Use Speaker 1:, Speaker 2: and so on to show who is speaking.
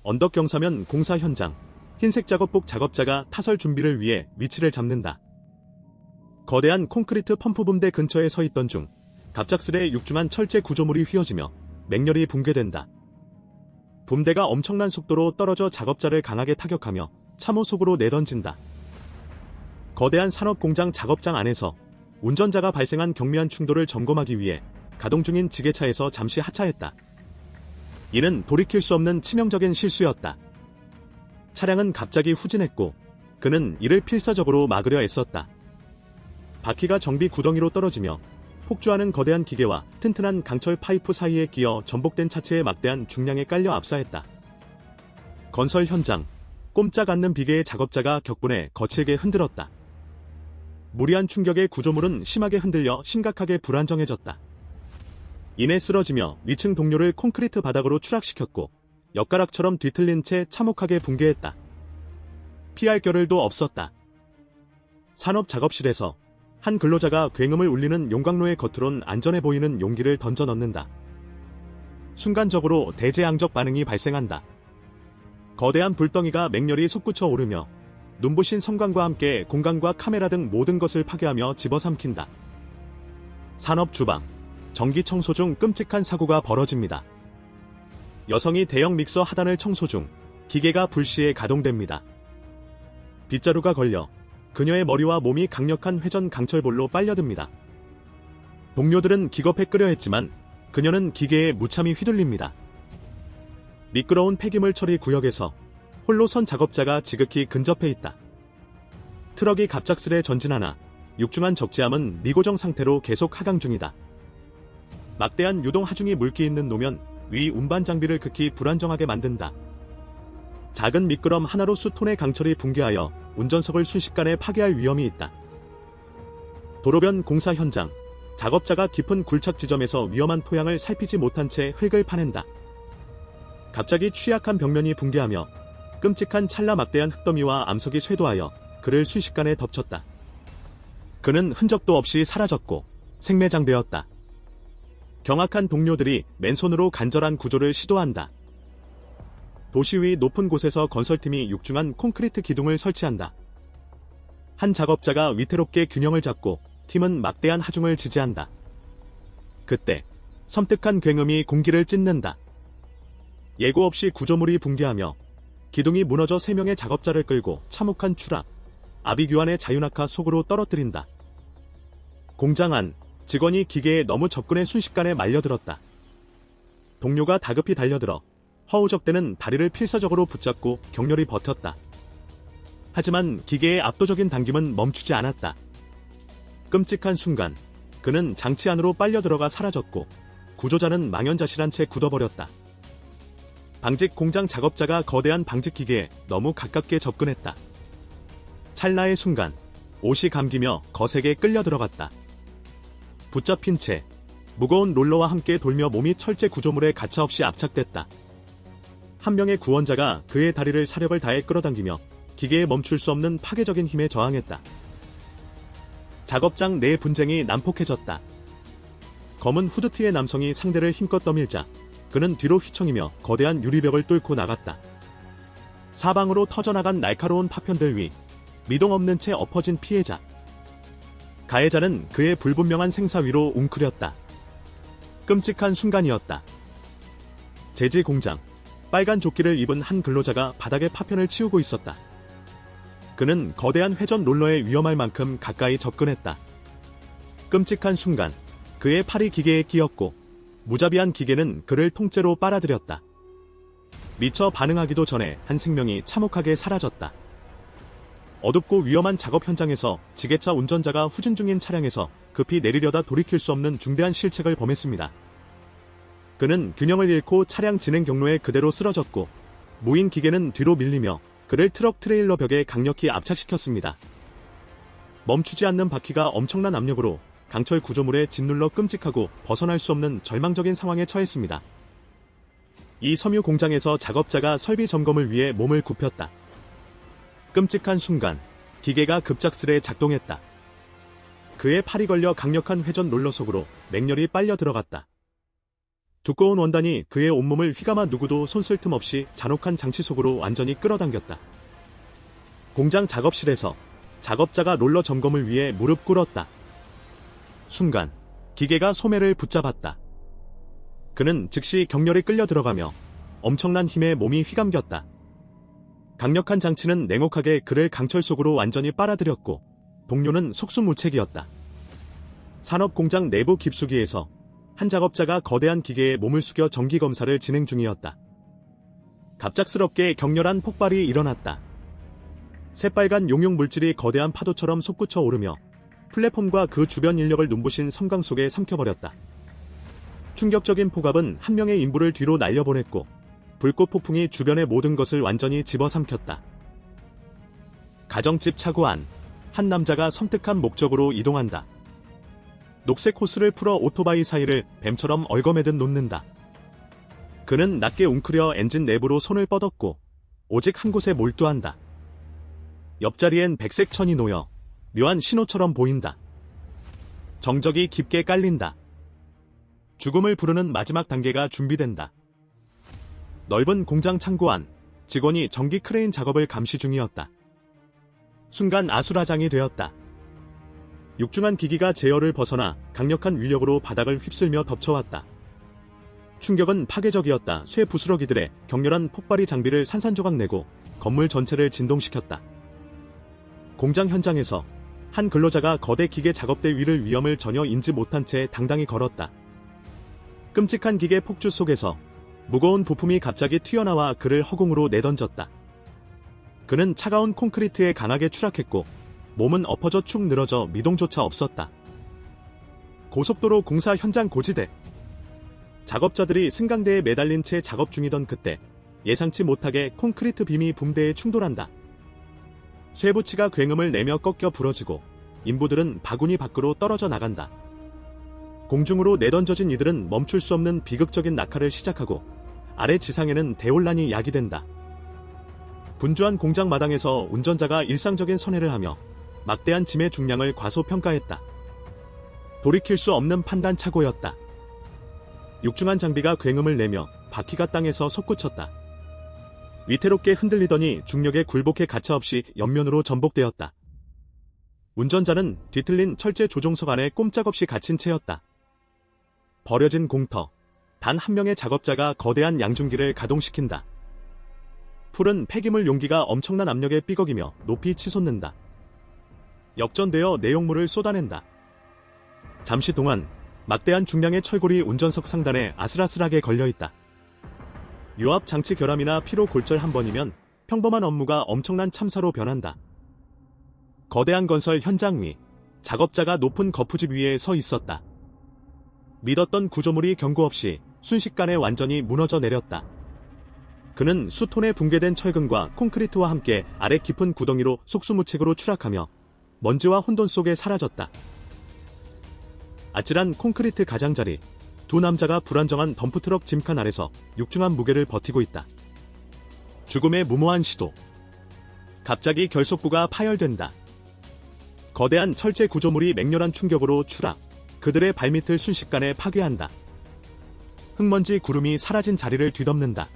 Speaker 1: 언덕 경사면 공사 현장. 흰색 작업복 작업자가 타설 준비를 위해 위치를 잡는다. 거대한 콘크리트 펌프 붐대 근처에 서 있던 중 갑작스레 육중한 철제 구조물이 휘어지며 맹렬히 붕괴된다. 붐대가 엄청난 속도로 떨어져 작업자를 강하게 타격하며 참호 속으로 내던진다. 거대한 산업공장 작업장 안에서 운전자가 발생한 경미한 충돌을 점검하기 위해 가동 중인 지게차에서 잠시 하차했다. 이는 돌이킬 수 없는 치명적인 실수였다. 차량은 갑자기 후진했고 그는 이를 필사적으로 막으려 애썼다. 바퀴가 정비 구덩이로 떨어지며 폭주하는 거대한 기계와 튼튼한 강철 파이프 사이에 끼어 전복된 차체에 막대한 중량에 깔려 압사했다. 건설 현장, 꼼짝 않는 비계의 작업자가 격분해 거칠게 흔들었다. 무리한 충격에 구조물은 심하게 흔들려 심각하게 불안정해졌다. 이내 쓰러지며 위층 동료를 콘크리트 바닥으로 추락시켰고 엿가락처럼 뒤틀린 채 참혹하게 붕괴했다. 피할 겨를도 없었다. 산업 작업실에서 한 근로자가 굉음을 울리는 용광로의 겉으론 안전해 보이는 용기를 던져 넣는다. 순간적으로 대재앙적 반응이 발생한다. 거대한 불덩이가 맹렬히 솟구쳐 오르며 눈부신 성광과 함께 공간과 카메라 등 모든 것을 파괴하며 집어삼킨다. 산업 주방, 전기 청소 중 끔찍한 사고가 벌어집니다. 여성이 대형 믹서 하단을 청소 중 기계가 불시에 가동됩니다. 빗자루가 걸려 그녀의 머리와 몸이 강력한 회전 강철볼로 빨려듭니다. 동료들은 기겁해 끄려했지만 그녀는 기계에 무참히 휘둘립니다. 미끄러운 폐기물 처리 구역에서 홀로 선 작업자가 지극히 근접해 있다. 트럭이 갑작스레 전진하나 육중한 적재함은 미고정 상태로 계속 하강 중이다. 막대한 유동 하중이 물기 있는 노면 위 운반 장비를 극히 불안정하게 만든다. 작은 미끄럼 하나로 수톤의 강철이 붕괴하여 운전석을 순식간에 파괴할 위험이 있다. 도로변 공사 현장, 작업자가 깊은 굴착 지점에서 위험한 토양을 살피지 못한 채 흙을 파낸다. 갑자기 취약한 벽면이 붕괴하며 끔찍한 찰나 막대한 흙더미와 암석이 쇄도하여 그를 순식간에 덮쳤다. 그는 흔적도 없이 사라졌고 생매장되었다. 경악한 동료들이 맨손으로 간절한 구조를 시도한다. 도시 위 높은 곳에서 건설팀이 육중한 콘크리트 기둥을 설치한다. 한 작업자가 위태롭게 균형을 잡고 팀은 막대한 하중을 지지한다. 그때 섬뜩한 굉음이 공기를 찢는다. 예고 없이 구조물이 붕괴하며 기둥이 무너져 3명의 작업자를 끌고 참혹한 추락, 아비규환의 자유낙하 속으로 떨어뜨린다. 공장 안 직원이 기계에 너무 접근해 순식간에 말려들었다. 동료가 다급히 달려들어 허우적대는 다리를 필사적으로 붙잡고 격렬히 버텼다. 하지만 기계의 압도적인 당김은 멈추지 않았다. 끔찍한 순간 그는 장치 안으로 빨려 들어가 사라졌고 구조자는 망연자실한 채 굳어버렸다. 방직 공장 작업자가 거대한 방직 기계에 너무 가깝게 접근했다. 찰나의 순간 옷이 감기며 거세게 끌려 들어갔다. 붙잡힌 채 무거운 롤러와 함께 돌며 몸이 철제 구조물에 가차없이 압착됐다. 한 명의 구원자가 그의 다리를 사력을 다해 끌어당기며 기계에 멈출 수 없는 파괴적인 힘에 저항했다. 작업장 내 분쟁이 난폭해졌다. 검은 후드티의 남성이 상대를 힘껏 떠밀자 그는 뒤로 휘청이며 거대한 유리벽을 뚫고 나갔다. 사방으로 터져나간 날카로운 파편들 위 미동 없는 채 엎어진 피해자. 가해자는 그의 불분명한 생사 위로 웅크렸다. 끔찍한 순간이었다. 제지 공장. 빨간 조끼를 입은 한 근로자가 바닥에 파편을 치우고 있었다. 그는 거대한 회전 롤러에 위험할 만큼 가까이 접근했다. 끔찍한 순간 그의 팔이 기계에 끼었고 무자비한 기계는 그를 통째로 빨아들였다. 미처 반응하기도 전에 한 생명이 참혹하게 사라졌다. 어둡고 위험한 작업 현장에서 지게차 운전자가 후진 중인 차량에서 급히 내리려다 돌이킬 수 없는 중대한 실책을 범했습니다. 그는 균형을 잃고 차량 진행 경로에 그대로 쓰러졌고 무인 기계는 뒤로 밀리며 그를 트럭 트레일러 벽에 강력히 압착시켰습니다. 멈추지 않는 바퀴가 엄청난 압력으로 강철 구조물에 짓눌러 끔찍하고 벗어날 수 없는 절망적인 상황에 처했습니다. 이 섬유 공장에서 작업자가 설비 점검을 위해 몸을 굽혔다. 끔찍한 순간 기계가 급작스레 작동했다. 그의 팔이 걸려 강력한 회전 롤러 속으로 맹렬히 빨려 들어갔다. 두꺼운 원단이 그의 온몸을 휘감아 누구도 손쓸 틈 없이 잔혹한 장치 속으로 완전히 끌어당겼다. 공장 작업실에서 작업자가 롤러 점검을 위해 무릎 꿇었다. 순간 기계가 소매를 붙잡았다. 그는 즉시 격렬히 끌려 들어가며 엄청난 힘에 몸이 휘감겼다. 강력한 장치는 냉혹하게 그를 강철 속으로 완전히 빨아들였고 동료는 속수무책이었다. 산업공장 내부 깊숙이에서 한 작업자가 거대한 기계에 몸을 숙여 정기검사를 진행 중이었다. 갑작스럽게 격렬한 폭발이 일어났다. 새빨간 용융 물질이 거대한 파도처럼 솟구쳐 오르며 플랫폼과 그 주변 인력을 눈부신 섬광 속에 삼켜버렸다. 충격적인 폭압은 한 명의 인부를 뒤로 날려보냈고 불꽃 폭풍이 주변의 모든 것을 완전히 집어삼켰다. 가정집 차고 안, 한 남자가 섬뜩한 목적으로 이동한다. 녹색 호스를 풀어 오토바이 사이를 뱀처럼 얽어매듯 놓는다. 그는 낮게 웅크려 엔진 내부로 손을 뻗었고 오직 한 곳에 몰두한다. 옆자리엔 백색 천이 놓여 묘한 신호처럼 보인다. 정적이 깊게 깔린다. 죽음을 부르는 마지막 단계가 준비된다. 넓은 공장 창고 안, 직원이 전기 크레인 작업을 감시 중이었다. 순간 아수라장이 되었다. 육중한 기기가 제어를 벗어나 강력한 위력으로 바닥을 휩쓸며 덮쳐왔다. 충격은 파괴적이었다. 쇠 부스러기들의 격렬한 폭발이 장비를 산산조각 내고 건물 전체를 진동시켰다. 공장 현장에서 한 근로자가 거대 기계 작업대 위를 위험을 전혀 인지 못한 채 당당히 걸었다. 끔찍한 기계 폭주 속에서 무거운 부품이 갑자기 튀어나와 그를 허공으로 내던졌다. 그는 차가운 콘크리트에 강하게 추락했고 몸은 엎어져 축 늘어져 미동조차 없었다. 고속도로 공사 현장 고지대. 작업자들이 승강대에 매달린 채 작업 중이던 그때 예상치 못하게 콘크리트 빔이 붕대에 충돌한다. 쇠붙이가 굉음을 내며 꺾여 부러지고 인부들은 바구니 밖으로 떨어져 나간다. 공중으로 내던져진 이들은 멈출 수 없는 비극적인 낙하를 시작하고 아래 지상에는 대혼란이 야기된다. 분주한 공장 마당에서 운전자가 일상적인 선회를 하며 막대한 짐의 중량을 과소평가했다. 돌이킬 수 없는 판단 착오였다. 육중한 장비가 굉음을 내며 바퀴가 땅에서 솟구쳤다. 위태롭게 흔들리더니 중력에 굴복해 가차없이 옆면으로 전복되었다. 운전자는 뒤틀린 철제 조종석 안에 꼼짝없이 갇힌 채였다. 버려진 공터. 단 한 명의 작업자가 거대한 양중기를 가동시킨다. 푸른 폐기물 용기가 엄청난 압력에 삐걱이며 높이 치솟는다. 역전되어 내용물을 쏟아낸다. 잠시 동안 막대한 중량의 철골이 운전석 상단에 아슬아슬하게 걸려있다. 유압 장치 결함이나 피로 골절 한 번이면 평범한 업무가 엄청난 참사로 변한다. 거대한 건설 현장 위, 작업자가 높은 거푸집 위에 서 있었다. 믿었던 구조물이 경고 없이 순식간에 완전히 무너져 내렸다. 그는 수톤에 붕괴된 철근과 콘크리트와 함께 아래 깊은 구덩이로 속수무책으로 추락하며 먼지와 혼돈 속에 사라졌다. 아찔한 콘크리트 가장자리, 두 남자가 불안정한 덤프트럭 짐칸 아래서 육중한 무게를 버티고 있다. 죽음의 무모한 시도. 갑자기 결속부가 파열된다. 거대한 철제 구조물이 맹렬한 충격으로 추락, 그들의 발밑을 순식간에 파괴한다. 흙먼지 구름이 사라진 자리를 뒤덮는다.